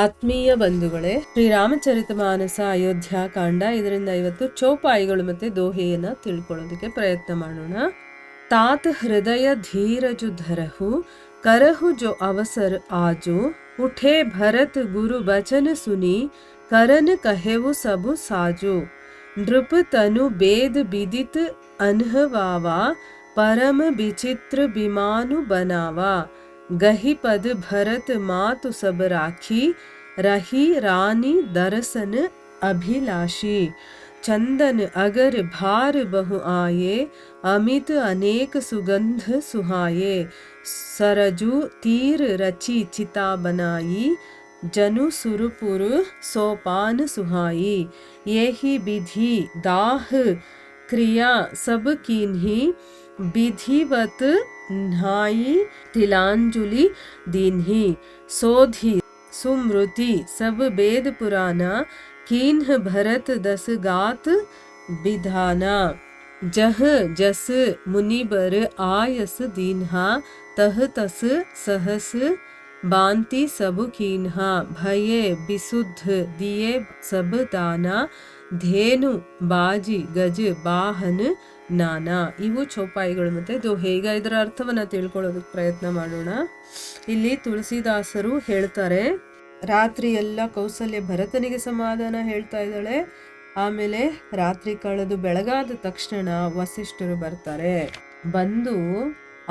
ಆತ್ಮೀಯ ಬಂಧುಗಳೇ, ಶ್ರೀರಾಮಚರಿತಮಾನಸ ಅಯೋಧ್ಯಾಕಾಂಡ, ಇದರಿಂದ ಇವತ್ತು ಚೌಪಾಯಿಗಳು ಮತ್ತೆ ದೋಹೆಯನ್ನ ತಿಳ್ಕೊಳ್ಳೋದಕ್ಕೆ ಪ್ರಯತ್ನ ಮಾಡೋಣ. तात हृदय धीरज धरहु करहु जो अवसर आजो उठे भरत गुरु बचन सुनी करन कहेवु सबु साजो नृप तनु बेद विदित अनहवावा परम विचित्र विमानु बनावा गही पद भरत मातु सब राखी रही रानी दरसन अभिलाषी चंदन अगर भार बहु आये अमित अनेक सुगंध सुहाये सरजू तीर रची चिता बनाई जनु सुरपुर सोपान सुहाई ये ही विधि दाह क्रिया सब कीन्ही विधिवत नहाई तिलांजुलि दीन्ही सोधी सुमृति सब वेद पुराना कीन्ह भरत दस गात विधाना जह जस मुनिबर आयस दीन्हा तह तस सहस बांति सब कीन्हा भये विशुद्ध दिए सब दाना ಧೇನು ಬಾಜಿ ಗಜ ವಾಹನ ನಾನಾ. ಇವು ಚೌಪಾಯಿಗಳು ಮತ್ತೆ ದೋಹೆ. ಈಗ ಇದರ ಅರ್ಥವನ್ನ ತಿಳ್ಕೊಳ್ಳೋದಕ್ಕೆ ಪ್ರಯತ್ನ ಮಾಡೋಣ. ಇಲ್ಲಿ ತುಳಸಿದಾಸರು ಹೇಳ್ತಾರೆ, ರಾತ್ರಿ ಎಲ್ಲ ಕೌಸಲ್ಯ ಭರತನಿಗೆ ಸಮಾಧಾನ ಹೇಳ್ತಾ ಇದ್ದಾಳೆ. ಆಮೇಲೆ ರಾತ್ರಿ ಕಳೆದು ಬೆಳಗಾದ ತಕ್ಷಣ ವಸಿಷ್ಠರು ಬರ್ತಾರೆ. ಬಂದು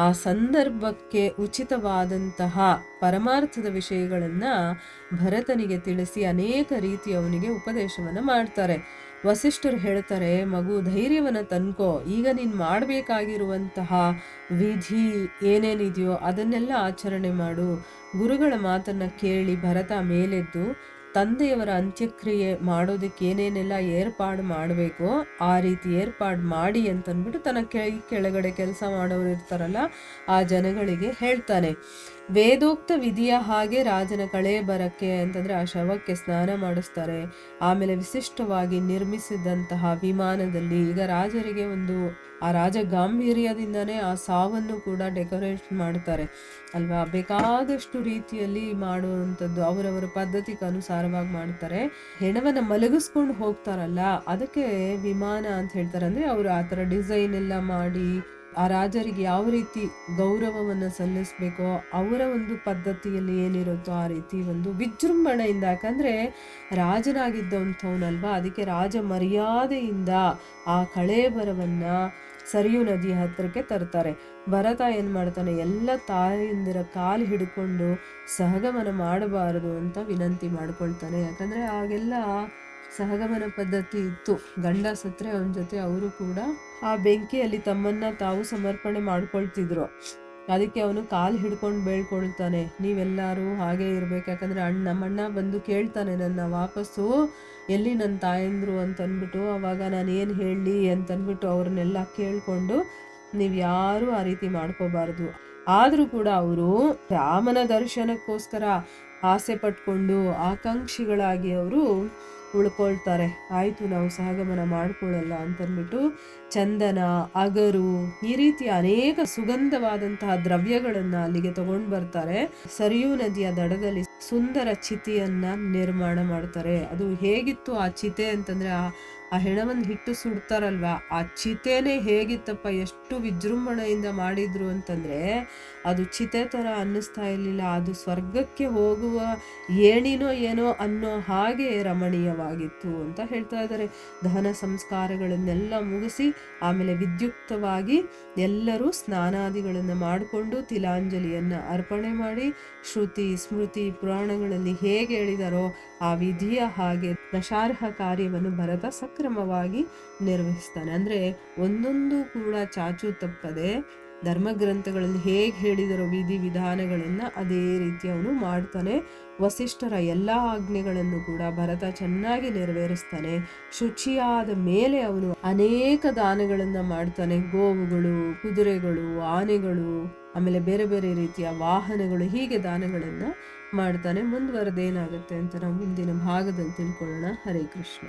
ಆ ಸಂದರ್ಭಕ್ಕೆ ಉಚಿತವಾದಂತಹ ಪರಮಾರ್ಥದ ವಿಷಯಗಳನ್ನ ಭರತನಿಗೆ ತಿಳಿಸಿ ಅನೇಕ ರೀತಿ ಅವನಿಗೆ ಉಪದೇಶವನ್ನ ಮಾಡ್ತಾರೆ. ವಸಿಷ್ಠರು ಹೇಳ್ತಾರೆ, ಮಗು ಧೈರ್ಯವನ್ನ ತನ್ಕೋ, ಈಗ ನೀನ್ ಮಾಡಬೇಕಾಗಿರುವಂತಹ ವಿಧಿ ಏನೇನಿದೆಯೋ ಅದನ್ನೆಲ್ಲ ಆಚರಣೆ ಮಾಡು. ಗುರುಗಳ ಮಾತನ್ನ ಕೇಳಿ ಭರತ ಮೇಲೆದ್ದು ತಂದೆಯವರ ಅಂತ್ಯಕ್ರಿಯೆ ಮಾಡೋದಕ್ಕೆ ಏನೇನೆಲ್ಲ ಏರ್ಪಾಡು ಮಾಡಬೇಕೋ ಆ ರೀತಿ ಏರ್ಪಾಡು ಮಾಡಿ ಅಂತಂದ್ಬಿಟ್ಟು ತನ್ನ ಕೆಳಗಡೆ ಕೆಲಸ ಮಾಡೋರು ಇರ್ತಾರಲ್ಲ ಆ ಜನಗಳಿಗೆ ಹೇಳ್ತಾನೆ. ವೇದೋಕ್ತ ವಿಧಿಯ ಹಾಗೆ ರಾಜನ ಕಳೆ ಬರಕ್ಕೆ ಅಂತಂದ್ರೆ ಆ ಶವಕ್ಕೆ ಸ್ನಾನ ಮಾಡಿಸ್ತಾರೆ. ಆಮೇಲೆ ವಿಶಿಷ್ಟವಾಗಿ ನಿರ್ಮಿಸಿದಂತಹ ವಿಮಾನದಲ್ಲಿ ಈಗ ರಾಜರಿಗೆ ಒಂದು ಆ ರಾಜ ಗಾಂಭೀರ್ಯದಿಂದನೇ ಆ ಸಾವನ್ನು ಕೂಡ ಡೆಕೋರೇಟ್ ಮಾಡ್ತಾರೆ ಅಲ್ವಾ. ಬೇಕಾದಷ್ಟು ರೀತಿಯಲ್ಲಿ ಮಾಡುವಂಥದ್ದು ಅವರವರ ಪದ್ಧತಿಗೆ ಅನುಸಾರವಾಗಿ ಮಾಡ್ತಾರೆ. ಹೆಣವನ್ನ ಮಲಗಿಸ್ಕೊಂಡು ಹೋಗ್ತಾರಲ್ಲ ಅದಕ್ಕೆ ವಿಮಾನ ಅಂತ ಹೇಳ್ತಾರೆ. ಅಂದ್ರೆ ಅವರು ಆ ಥರ ಡಿಸೈನ್ ಎಲ್ಲ ಮಾಡಿ ಆ ರಾಜರಿಗೆ ಯಾವ ರೀತಿ ಗೌರವವನ್ನು ಸಲ್ಲಿಸ್ಬೇಕೋ ಅವರ ಒಂದು ಪದ್ಧತಿಯಲ್ಲಿ ಏನಿರುತ್ತೋ ಆ ರೀತಿ ಒಂದು ವಿಜೃಂಭಣೆಯಿಂದ, ಯಾಕಂದ್ರೆ ರಾಜನಾಗಿದ್ದಂಥವನಲ್ವಾ, ಅದಕ್ಕೆ ರಾಜ ಮರ್ಯಾದೆಯಿಂದ ಆ ಕಳೇಬರವನ್ನ ಸರಿಯು ನದಿಯ ಹತ್ತಿರಕ್ಕೆ ತರ್ತಾರೆ. ಭರತ ಏನ್ ಮಾಡ್ತಾನೆ, ಎಲ್ಲ ತಾಯಿಯಂದಿರ ಕಾಲು ಹಿಡ್ಕೊಂಡು ಸಹಗಮನ ಮಾಡಬಾರದು ಅಂತ ವಿನಂತಿ ಮಾಡ್ಕೊಳ್ತಾನೆ. ಯಾಕಂದ್ರೆ ಆಗೆಲ್ಲ ಸಹಗಮನ ಪದ್ಧತಿ ಇತ್ತು. ಗಂಡ ಸತ್ರೆ ಅವನ ಜೊತೆ ಅವರು ಕೂಡ ಆ ಬೆಂಕಿಯಲ್ಲಿ ತಮ್ಮನ್ನ ತಾವು ಸಮರ್ಪಣೆ ಮಾಡ್ಕೊಳ್ತಿದ್ರು. ಅದಕ್ಕೆ ಅವನು ಕಾಲು ಹಿಡ್ಕೊಂಡು ಬೇಳ್ಕೊಳ್ತಾನೆ, ನೀವೆಲ್ಲರೂ ಹಾಗೆ ಇರ್ಬೇಕು. ಯಾಕಂದ್ರೆ ನಮ್ಮಣ್ಣ ಬಂದು ಕೇಳ್ತಾನೆ ನನ್ನ ವಾಪಸ್ಸು ಎಲ್ಲಿ ನನ್ನ ತಾಯಂದ್ರು ಅಂತನ್ಬಿಟ್ಟು. ಅವಾಗ ನಾನು ಏನು ಹೇಳಲಿ ಅಂತನ್ಬಿಟ್ಟು ಅವ್ರನ್ನೆಲ್ಲ ಕೇಳ್ಕೊಂಡು ನೀವು ಯಾರು ಆ ರೀತಿ ಮಾಡ್ಕೋಬಾರ್ದು. ಆದ್ರೂ ಕೂಡ ಅವರು ರಾಮನ ದರ್ಶನಕ್ಕೋಸ್ಕರ ಆಸೆ ಪಟ್ಕೊಂಡು ಆಕಾಂಕ್ಷಿಗಳಾಗಿ ಅವರು ಉಳ್ಕೊಳ್ತಾರೆ. ಆಯ್ತು ನಾವು ಸಹಗಮನ ಮಾಡ್ಕೊಳ್ಳಲ್ಲ ಅಂತನ್ಬಿಟ್ಟು ಚಂದನ, ಅಗರು, ಈ ರೀತಿ ಅನೇಕ ಸುಗಂಧವಾದಂತಹ ದ್ರವ್ಯಗಳನ್ನ ಅಲ್ಲಿಗೆ ತಗೊಂಡು ಬರ್ತಾರೆ. ಸರಿಯೂ ನದಿಯ ದಡದಲ್ಲಿ ಸುಂದರ ಚಿತೆಯನ್ನ ನಿರ್ಮಾಣ ಮಾಡ್ತಾರೆ. ಅದು ಹೇಗಿತ್ತು ಆ ಚಿತೆ ಅಂತಂದ್ರೆ ಆ ಹೆಣವನ್ನು ಹಿಟ್ಟು ಸುಡ್ತಾರಲ್ವಾ, ಆ ಚಿತೆನೇ ಹೇಗಿತ್ತಪ್ಪ, ಎಷ್ಟು ವಿಜೃಂಭಣೆಯಿಂದ ಮಾಡಿದ್ರು ಅಂತಂದ್ರೆ ಅದು ಚಿತೆ ತರ ಅನ್ನಿಸ್ತಾ ಇರ್ಲಿಲ್ಲ. ಅದು ಸ್ವರ್ಗಕ್ಕೆ ಹೋಗುವ ಏಣಿನೋ ಏನೋ ಅನ್ನೋ ಹಾಗೆ ರಮಣೀಯವಾಗಿತ್ತು ಅಂತ ಹೇಳ್ತಾ ಇದ್ದಾರೆ. ದಹನ ಸಂಸ್ಕಾರಗಳನ್ನೆಲ್ಲ ಮುಗಿಸಿ ಆಮೇಲೆ ವಿದ್ಯುಕ್ತವಾಗಿ ಎಲ್ಲರೂ ಸ್ನಾನಾದಿಗಳನ್ನು ಮಾಡಿಕೊಂಡು ತಿಲಾಂಜಲಿಯನ್ನ ಅರ್ಪಣೆ ಮಾಡಿ ಶ್ರುತಿ ಸ್ಮೃತಿ ಪುರಾಣಗಳಲ್ಲಿ ಹೇಗೆ ಹೇಳಿದಾರೋ ಆ ವಿಧಿಯ ಹಾಗೆ ದಶಾರ್ಹ ಕಾರ್ಯವನ್ನು ಭರತ ಸಕ್ರಮವಾಗಿ ನಿರ್ವಹಿಸ್ತಾನೆ. ಅಂದ್ರೆ ಒಂದೊಂದು ಕೂಡ ಚಾಚು ತಪ್ಪದೆ ಧರ್ಮಗ್ರಂಥಗಳಲ್ಲಿ ಹೇಗೆ ಹೇಳಿದರೋ ವಿಧಿ ವಿಧಾನಗಳನ್ನ ಅದೇ ರೀತಿ ಅವನು ಮಾಡ್ತಾನೆ. ವಸಿಷ್ಠರ ಎಲ್ಲಾ ಆಜ್ಞೆಗಳನ್ನು ಕೂಡ ಭರತ ಚೆನ್ನಾಗಿ ನೆರವೇರಿಸ್ತಾನೆ. ಶುಚಿಯಾದ ಮೇಲೆ ಅವನು ಅನೇಕ ದಾನಗಳನ್ನ ಮಾಡ್ತಾನೆ. ಗೋವುಗಳು, ಕುದುರೆಗಳು, ಆನೆಗಳು, ಆಮೇಲೆ ಬೇರೆ ಬೇರೆ ರೀತಿಯ ವಾಹನಗಳು, ಹೀಗೆ ದಾನಗಳನ್ನ ಮಾಡ್ತಾನೆ. ಮುಂದುವರೆದೇನಾಗುತ್ತೆ ಅಂತ ನಾವು ಮುಂದಿನ ಭಾಗದಲ್ಲಿ ತಿಳ್ಕೊಳ್ಳೋಣ. ಹರೇ ಕೃಷ್ಣ.